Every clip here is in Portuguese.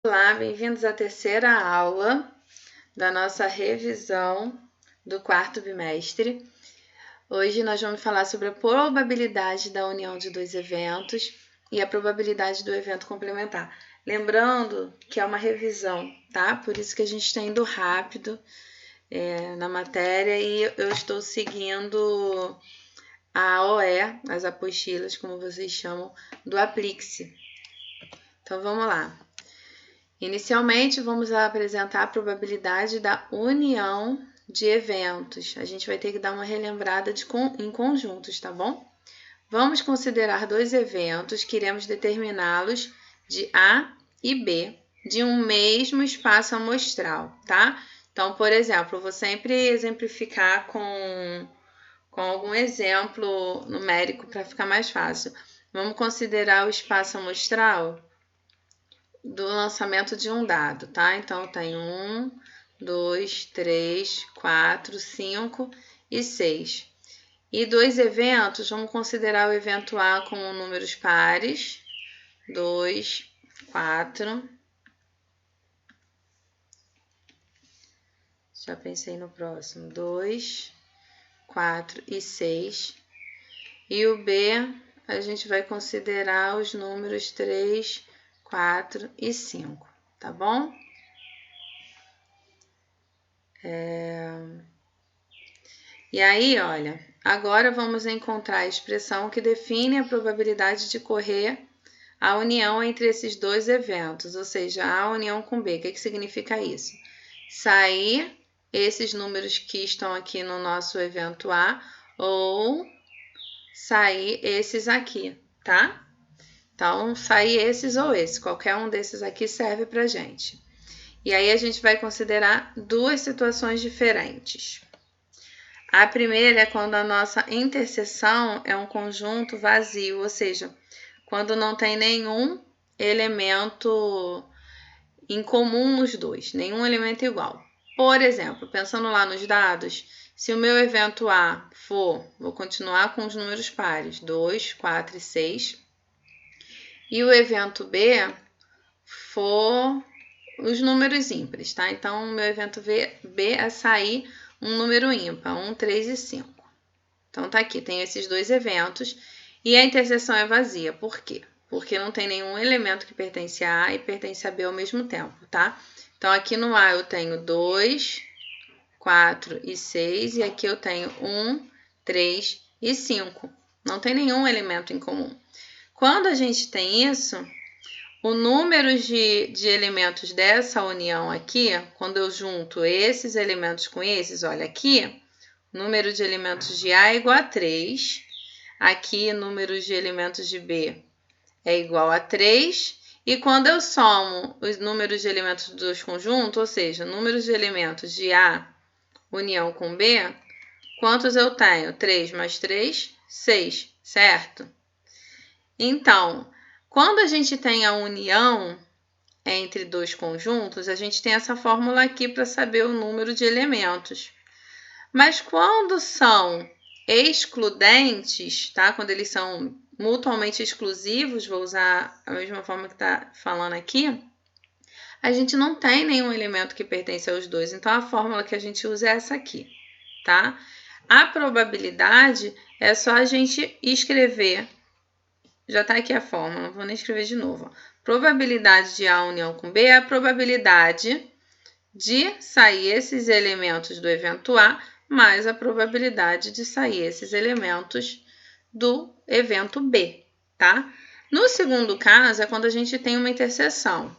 Olá, bem-vindos à terceira aula da nossa revisão do quarto bimestre. Hoje nós vamos falar sobre a probabilidade da união de dois eventos e a probabilidade do evento complementar. Lembrando que é uma revisão, tá? Por isso que a gente está indo rápido na matéria e eu estou seguindo a OE, as apostilas, como vocês chamam, do Aplixe. Então vamos lá. Inicialmente, vamos apresentar a probabilidade da união de eventos. A gente vai ter que dar uma relembrada em conjuntos, tá bom? Vamos considerar dois eventos que iremos determiná-los de A e B de um mesmo espaço amostral, tá? Então, por exemplo, vou sempre exemplificar com algum exemplo numérico para ficar mais fácil. Vamos considerar o espaço amostral do lançamento de um dado, tá? Então, tem 1, 2, 3, 4, 5 e 6. E dois eventos, vamos considerar o evento A como números pares. 2, 4. Já pensei no próximo. 2, 4 e 6. E o B, a gente vai considerar os números 3, 4 e 5, tá bom? E aí, olha, agora vamos encontrar a expressão que define a probabilidade de ocorrer a união entre esses dois eventos, ou seja, A união com B. O que significa isso? Sair esses números que estão aqui no nosso evento A ou sair esses aqui, tá? Então, sair esses ou esse, qualquer um desses aqui serve pra gente. E aí a gente vai considerar duas situações diferentes. A primeira é quando a nossa interseção é um conjunto vazio, ou seja, quando não tem nenhum elemento em comum nos dois, nenhum elemento igual. Por exemplo, pensando lá nos dados, se o meu evento A for, vou continuar com os números pares, 2, 4 e 6, e o evento B for os números ímpares, tá? Então, o meu evento B é sair um número ímpar, 1, 3 e 5. Então, tá aqui, tem esses dois eventos e a interseção é vazia. Por quê? Porque não tem nenhum elemento que pertence a A e pertence a B ao mesmo tempo, tá? Então, aqui no A eu tenho 2, 4 e 6 e aqui eu tenho 1, 3 e 5. Não tem nenhum elemento em comum. Quando a gente tem isso, o número de elementos dessa união aqui, quando eu junto esses elementos com esses, olha aqui, o número de elementos de A é igual a 3. Aqui, o número de elementos de B é igual a 3. E quando eu somo os números de elementos dos dois conjuntos, ou seja, números de elementos de A união com B, quantos eu tenho? 3 mais 3, 6, certo? Então, quando a gente tem a união entre dois conjuntos, a gente tem essa fórmula aqui para saber o número de elementos. Mas quando são excludentes, tá? Quando eles são mutuamente exclusivos, vou usar a mesma forma que está falando aqui, a gente não tem nenhum elemento que pertence aos dois. Então, a fórmula que a gente usa é essa aqui, tá? A probabilidade é só a gente escrever. Já está aqui a fórmula, não vou nem escrever de novo. Probabilidade de A união com B é a probabilidade de sair esses elementos do evento A mais a probabilidade de sair esses elementos do evento B, tá? No segundo caso, é quando a gente tem uma interseção.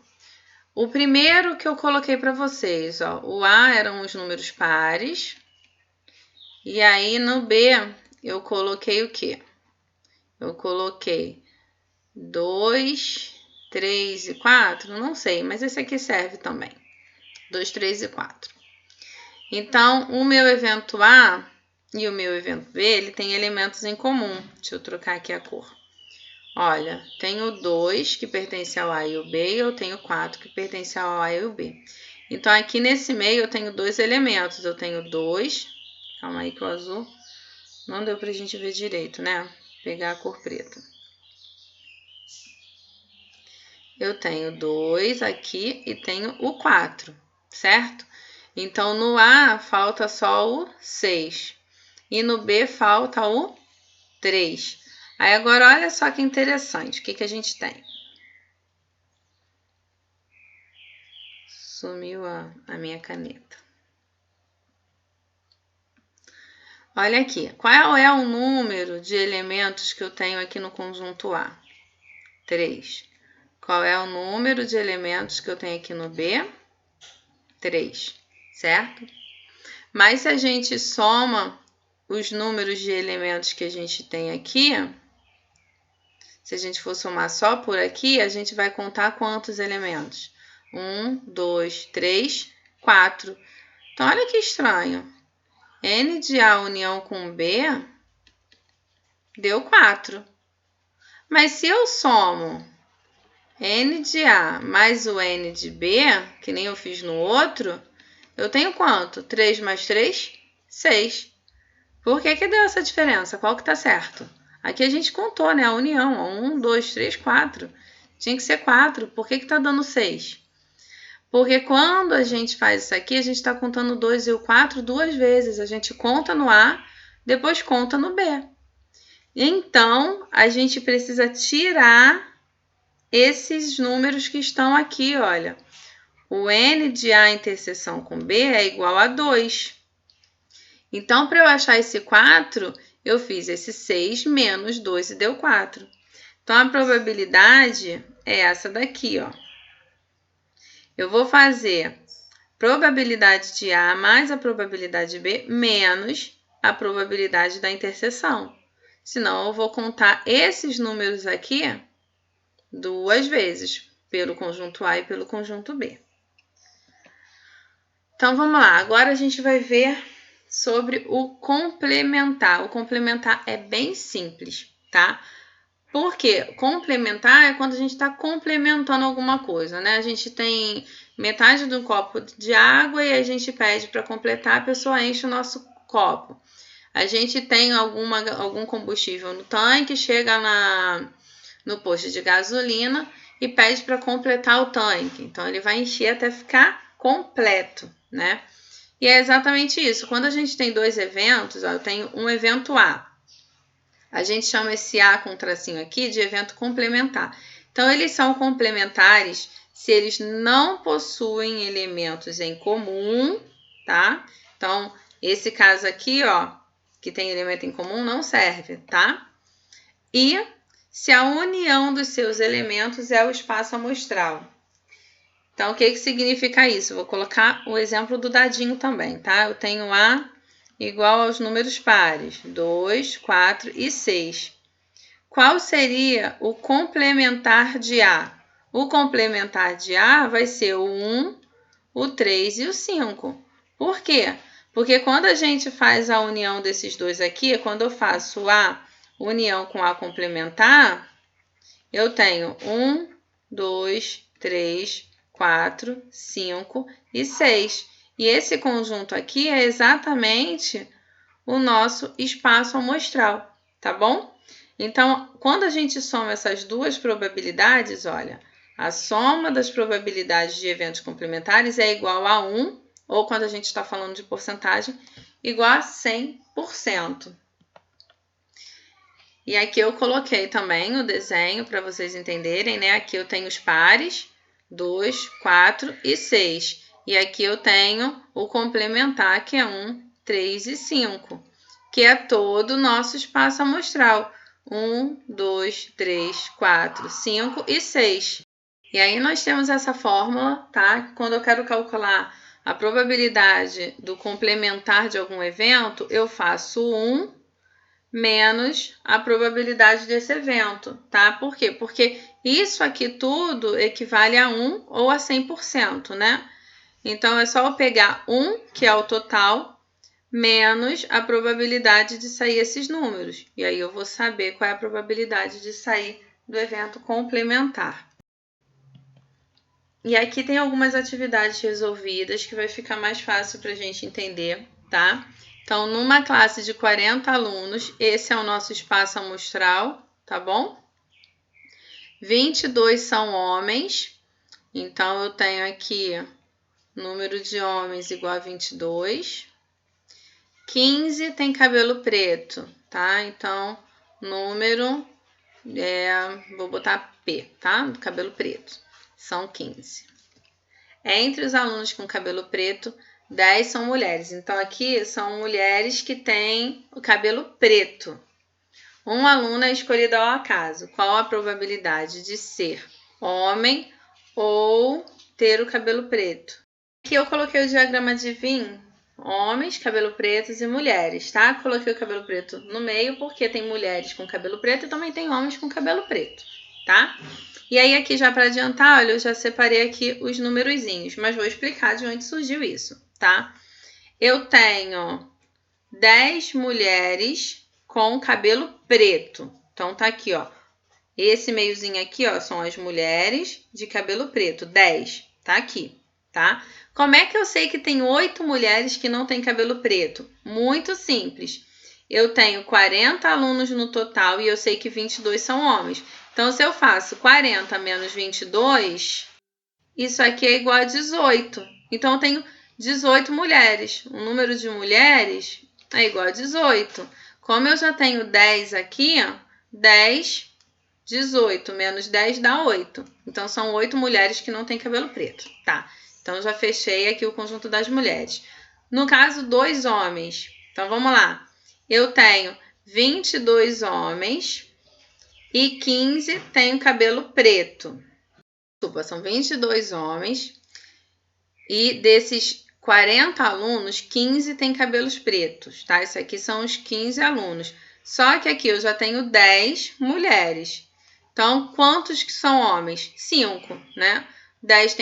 O primeiro que eu coloquei para vocês, ó, o A eram os números pares, e aí no B eu coloquei o quê? Eu coloquei 2, 3 e 4, não sei, mas esse aqui serve também. 2, 3 e 4. Então, o meu evento A e o meu evento B, ele tem elementos em comum. Deixa eu trocar aqui a cor. Olha, tenho 2 que pertence ao A e ao B, e eu tenho 4 que pertence ao A e ao B. Então, aqui nesse meio eu tenho dois elementos. Eu tenho 2, calma aí que o azul não deu pra gente ver direito, né? Vou pegar a cor preta. eu tenho 2 aqui e tenho o 4, certo? Então, no A falta só o 6 e no B falta o 3. Aí agora olha só que interessante, o que a gente tem? Sumiu a minha caneta. Olha aqui, qual é o número de elementos que eu tenho aqui no conjunto A? 3. Qual é o número de elementos que eu tenho aqui no B? 3, certo? Mas se a gente soma os números de elementos que a gente tem aqui, se a gente for somar só por aqui, a gente vai contar quantos elementos? 1, 2, 3, 4. Então, olha que estranho. N de A união com B deu 4. Mas se eu somo N de A mais o N de B, que nem eu fiz no outro, eu tenho quanto? 3 mais 3? 6. Por que deu essa diferença? Qual que está certo? Aqui a gente contou, né? A união. 1, 2, 3, 4. Tinha que ser 4. Por que está dando 6? Porque quando a gente faz isso aqui, a gente está contando 2 e o 4 duas vezes. A gente conta no A, depois conta no B. Então, a gente precisa tirar esses números que estão aqui, olha. O N de A interseção com B é igual a 2. Então, para eu achar esse 4, eu fiz esse 6 menos 2 e deu 4. Então, a probabilidade é essa daqui, ó. Eu vou fazer probabilidade de A mais a probabilidade de B menos a probabilidade da interseção. Senão, eu vou contar esses números aqui duas vezes, pelo conjunto A e pelo conjunto B. Então, vamos lá. Agora a gente vai ver sobre o complementar. O complementar é bem simples, tá? Porque complementar é quando a gente está complementando alguma coisa, né? A gente tem metade de um copo de água e a gente pede para completar, a pessoa enche o nosso copo. A gente tem algum combustível no tanque, chega no posto de gasolina e pede para completar o tanque. Então, ele vai encher até ficar completo, né? E é exatamente isso. Quando a gente tem dois eventos, ó, eu tenho um evento A. A gente chama esse A com tracinho aqui de evento complementar. Então, eles são complementares se eles não possuem elementos em comum, tá? Então, esse caso aqui, ó, que tem elemento em comum, não serve, tá? E se a união dos seus elementos é o espaço amostral. Então, o que significa isso? Vou colocar o exemplo do dadinho também, tá? Eu tenho A igual aos números pares, 2, 4 e 6. Qual seria o complementar de A? O complementar de A vai ser o 1, o 3 e o 5. Por quê? Porque quando a gente faz a união desses dois aqui, quando eu faço A união com A complementar, eu tenho 1, 2, 3, 4, 5 e 6. E esse conjunto aqui é exatamente o nosso espaço amostral, tá bom? Então, quando a gente soma essas duas probabilidades, olha, a soma das probabilidades de eventos complementares é igual a 1, ou quando a gente está falando de porcentagem, igual a 100%. E aqui eu coloquei também o desenho para vocês entenderem, né? Aqui eu tenho os pares, 2, 4 e 6. E aqui eu tenho o complementar, que é 1, 3 e 5, que é todo o nosso espaço amostral. 1, 2, 3, 4, 5 e 6. E aí nós temos essa fórmula, tá? Quando eu quero calcular a probabilidade do complementar de algum evento, eu faço 1 menos a probabilidade desse evento, tá? Por quê? Porque isso aqui tudo equivale a 1 ou a 100%, né? Então, é só eu pegar 1, que é o total, menos a probabilidade de sair esses números. E aí eu vou saber qual é a probabilidade de sair do evento complementar. E aqui tem algumas atividades resolvidas que vai ficar mais fácil para a gente entender, tá? Então, numa classe de 40 alunos, esse é o nosso espaço amostral, tá bom? 22 são homens, então eu tenho aqui número de homens igual a 22. 15 tem cabelo preto, tá? Então, número, vou botar P, tá? Do cabelo preto. São 15. Entre os alunos com cabelo preto, 10 são mulheres. Então, aqui são mulheres que têm o cabelo preto. Um aluno é escolhido ao acaso. Qual a probabilidade de ser homem ou ter o cabelo preto? Aqui eu coloquei o diagrama de Venn, homens, cabelo pretos e mulheres, tá? Coloquei o cabelo preto no meio porque tem mulheres com cabelo preto e também tem homens com cabelo preto, tá? E aí aqui já para adiantar, olha, eu já separei aqui os numerozinhos, mas vou explicar de onde surgiu isso, tá? Eu tenho 10 mulheres com cabelo preto. Então tá aqui, ó. Esse meiozinho aqui, ó, são as mulheres de cabelo preto, 10, tá aqui, tá? Como é que eu sei que tem 8 mulheres que não têm cabelo preto? Muito simples. Eu tenho 40 alunos no total e eu sei que 22 são homens. Então, se eu faço 40 menos 22, isso aqui é igual a 18. Então, eu tenho 18 mulheres. O número de mulheres é igual a 18. Como eu já tenho 10 aqui, ó, 10, 18 menos 10 dá 8. Então, são 8 mulheres que não têm cabelo preto, tá? Então, já fechei aqui o conjunto das mulheres. No caso, 2 homens. Então, vamos lá. Eu tenho 22 homens e 15 têm cabelo preto. Desculpa, são 22 homens e desses 40 alunos, 15 têm cabelos pretos, tá? Isso aqui são os 15 alunos. Só que aqui eu já tenho 10 mulheres. Então, quantos que são homens? 5, né? 10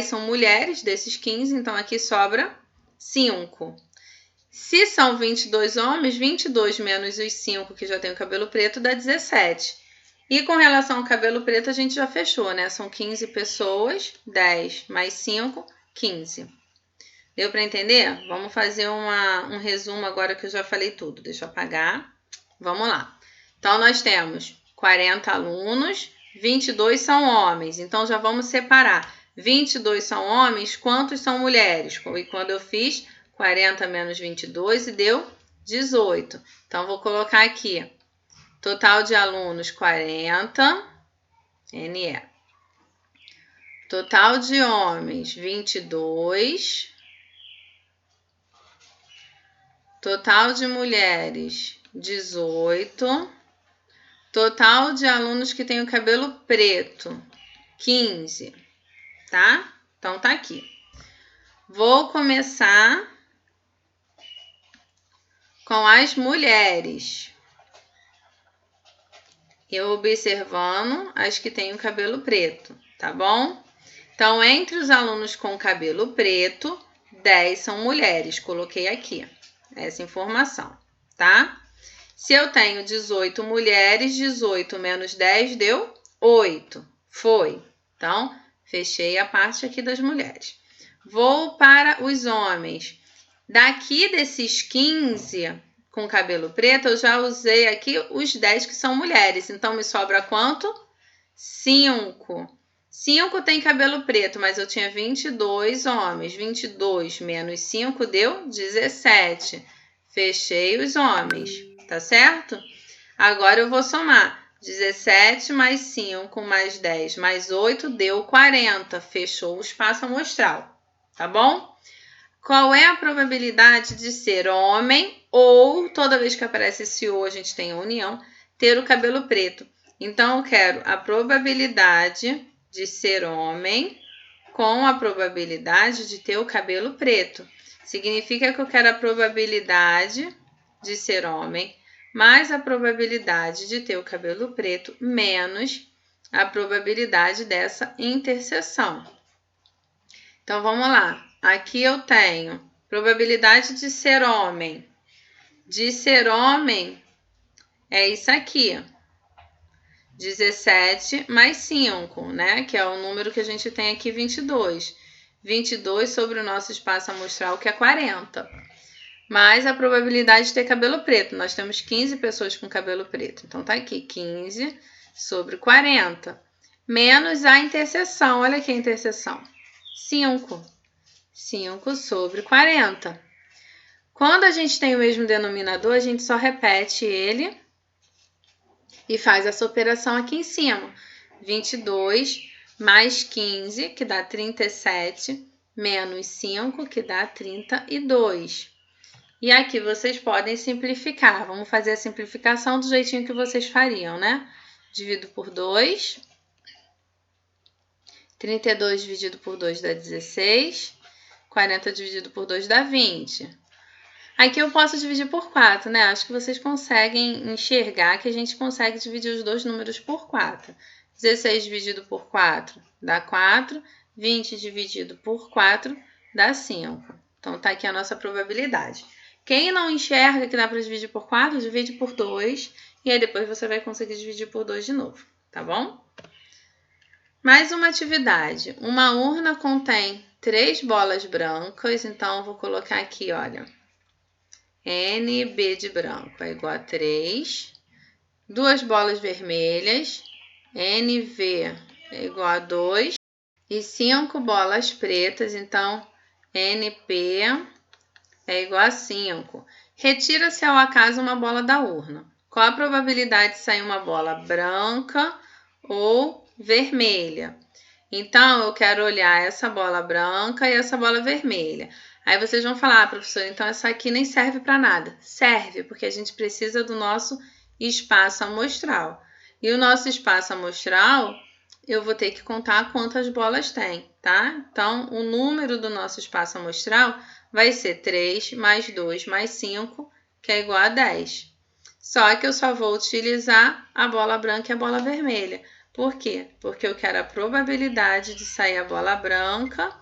são mulheres desses 15, então aqui sobra 5. Se são 22 homens, 22 menos os 5 que já tem o cabelo preto dá 17. E com relação ao cabelo preto, a gente já fechou, né? São 15 pessoas, 10 mais 5, 15. Deu para entender? Vamos fazer um resumo agora que eu já falei tudo. Deixa eu apagar. Vamos lá. Então, nós temos 40 alunos, 22 são homens. Então, já vamos separar. 22 são homens, quantos são mulheres? E quando eu fiz 40 menos 22 e deu 18. Então, vou colocar aqui. Total de alunos, 40. NE. Total de homens, 22. Total de mulheres, 18. Total de alunos que têm o cabelo preto, 15, tá? Então, tá aqui. Vou começar com as mulheres. Eu observando as que têm o cabelo preto, tá bom? Então, entre os alunos com cabelo preto, 10 são mulheres. Coloquei aqui essa informação, tá? Se eu tenho 18 mulheres, 18 menos 10 deu 8. Foi. Então, fechei a parte aqui das mulheres. Vou para os homens. Daqui desses 15 com cabelo preto, eu já usei aqui os 10 que são mulheres. Então, me sobra quanto? 5. 5 tem cabelo preto, mas eu tinha 22 homens. 22 menos 5 deu 17. Fechei os homens, tá certo? Agora eu vou somar. 17 mais 5 mais 10 mais 8 deu 40. Fechou o espaço amostral, tá bom? Qual é a probabilidade de ser homem ou, toda vez que aparece esse ou, a gente tem a união, ter o cabelo preto? Então, eu quero a probabilidade de ser homem com a probabilidade de ter o cabelo preto. Significa que eu quero a probabilidade de ser homem mais a probabilidade de ter o cabelo preto menos a probabilidade dessa interseção. Então, vamos lá. Aqui eu tenho probabilidade de ser homem. De ser homem é isso aqui. 17 mais 5, né? Que é o número que a gente tem aqui, 22. 22 sobre o nosso espaço amostral, que é 40. Mais a probabilidade de ter cabelo preto. Nós temos 15 pessoas com cabelo preto. Então, tá aqui, 15 sobre 40, menos a interseção. Olha aqui a interseção. 5. 5 sobre 40. Quando a gente tem o mesmo denominador, a gente só repete ele e faz essa operação aqui em cima. 22 mais 15, que dá 37, menos 5, que dá 32. E aqui vocês podem simplificar. Vamos fazer a simplificação do jeitinho que vocês fariam, né? Divido por 2. 32 dividido por 2 dá 16. 40 dividido por 2 dá 20. Aqui eu posso dividir por 4, né? Acho que vocês conseguem enxergar que a gente consegue dividir os dois números por 4. 16 dividido por 4 dá 4. 20 dividido por 4 dá 5. Então, tá aqui a nossa probabilidade. Quem não enxerga que dá para dividir por 4, divide por 2. E aí depois você vai conseguir dividir por 2 de novo, tá bom? Mais uma atividade. Uma urna contém 3 bolas brancas. Então, eu vou colocar aqui, olha. NB de branco é igual a 3. 2 bolas vermelhas. NV é igual a 2. E 5 bolas pretas. Então, NP é igual a 5. Retira-se ao acaso uma bola da urna. Qual a probabilidade de sair uma bola branca ou vermelha? Então, eu quero olhar essa bola branca e essa bola vermelha. Aí vocês vão falar, professor, então essa aqui nem serve para nada. Serve, porque a gente precisa do nosso espaço amostral. E o nosso espaço amostral, eu vou ter que contar quantas bolas tem, tá? Então, o número do nosso espaço amostral vai ser 3 mais 2 mais 5, que é igual a 10. Só que eu só vou utilizar a bola branca e a bola vermelha. Por quê? Porque eu quero a probabilidade de sair a bola branca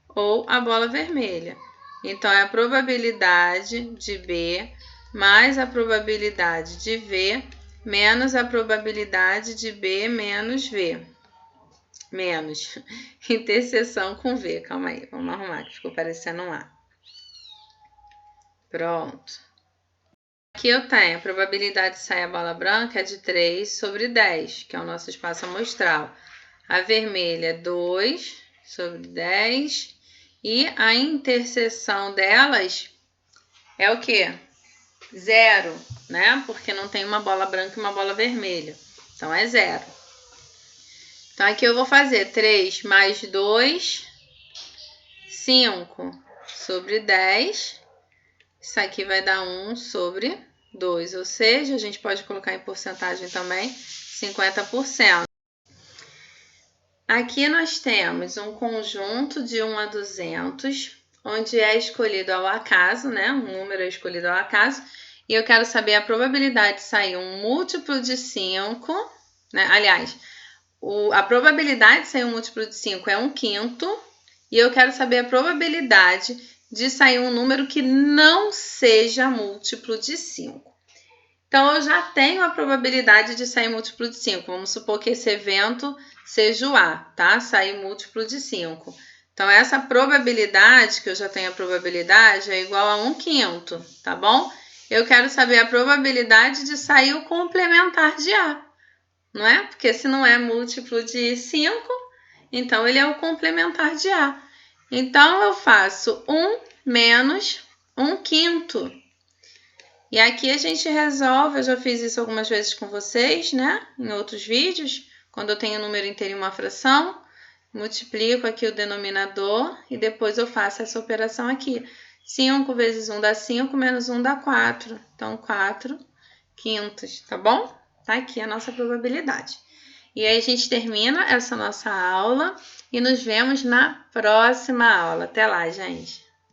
ou a bola vermelha. Então, é a probabilidade de B mais a probabilidade de V menos a probabilidade de B menos V. Menos interseção com V. Calma aí, vamos arrumar, que ficou parecendo um A. Pronto. Aqui eu tenho a probabilidade de sair a bola branca é de 3 sobre 10, que é o nosso espaço amostral. A vermelha é 2 sobre 10. E a interseção delas é o quê? 0, né? Porque não tem uma bola branca e uma bola vermelha. Então, é 0. Então, aqui eu vou fazer 3 mais 2, 5 sobre 10. Isso aqui vai dar 1 sobre 2, ou seja, a gente pode colocar em porcentagem também, 50%. Aqui nós temos um conjunto de 1 a 200, onde é escolhido ao acaso, né? Um número é escolhido ao acaso, e eu quero saber a probabilidade de sair um múltiplo de 5, né? Aliás, a probabilidade de sair um múltiplo de 5 é 1/5, e eu quero saber a probabilidade de sair um número que não seja múltiplo de 5. Então, eu já tenho a probabilidade de sair múltiplo de 5. Vamos supor que esse evento seja o A, tá? Sair múltiplo de 5. Então, essa probabilidade, que eu já tenho a probabilidade, é igual a 1/5, tá bom? Eu quero saber a probabilidade de sair o complementar de A, não é? Porque se não é múltiplo de 5, então ele é o complementar de A. Então, eu faço 1 menos 1/5. E aqui a gente resolve, eu já fiz isso algumas vezes com vocês, né? Em outros vídeos, quando eu tenho um número inteiro em uma fração, multiplico aqui o denominador e depois eu faço essa operação aqui. 5 vezes 1 dá 5, menos 1 dá 4. Então, 4/5, tá bom? Tá aqui a nossa probabilidade. E aí a gente termina essa nossa aula e nos vemos na próxima aula. Até lá, gente!